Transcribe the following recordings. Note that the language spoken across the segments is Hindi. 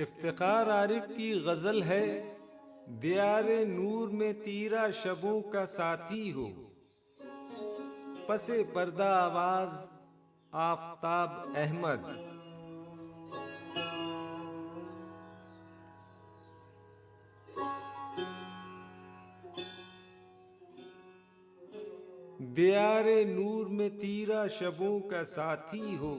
इफ्तिखार आरिफ की गजल है, दियारे नूर में तीरा शबों का साथी हो। पसे पर्दा आवाज आफताब अहमद। दियारे नूर में तीरा शबों का साथी हो,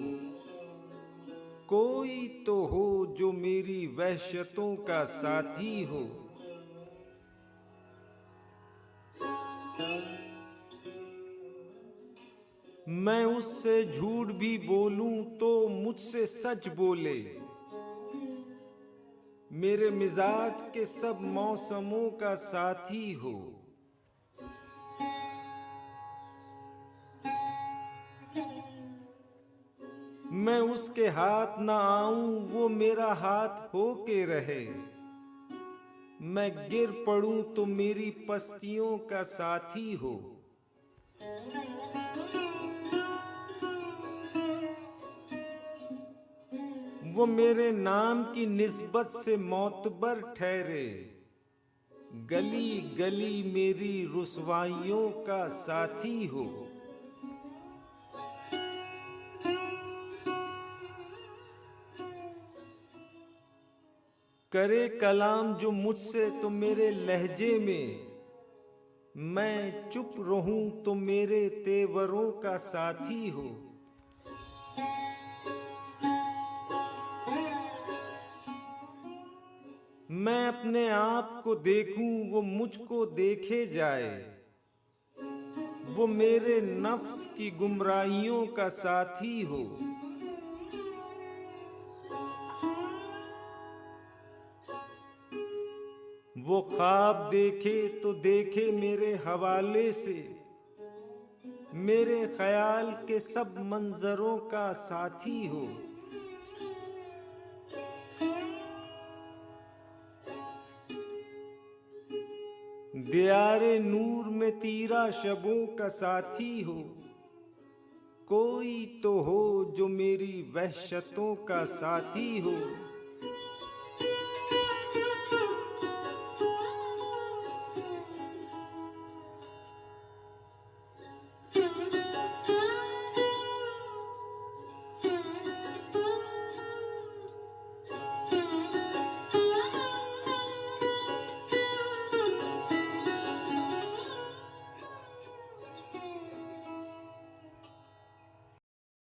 कोई तो हो जो मेरी वहशतों का साथी हो। मैं उससे झूठ भी बोलूं तो मुझसे सच बोले, मेरे मिजाज के सब मौसमों का साथी हो। मैं उसके हाथ ना आऊं वो मेरा हाथ हो के रहे, मैं गिर पड़ूं तो मेरी पस्तियों का साथी हो। वो मेरे नाम की निस्बत से मोतबर ठहरे, गली गली मेरी रुसवाइयों का साथी हो। करे कलाम जो मुझसे तो मेरे लहजे में, मैं चुप रहूं तो मेरे तेवरों का साथी हो। मैं अपने आप को देखूं वो मुझको देखे जाए, वो मेरे नफ्स की गुमराहियों का साथी हो। वो ख्वाब देखे तो देखे मेरे हवाले से, मेरे ख्याल के सब मंजरों का साथी हो। दियारे नूर में तीरा शबों का साथी हो, कोई तो हो जो मेरी वहशतों का साथी हो।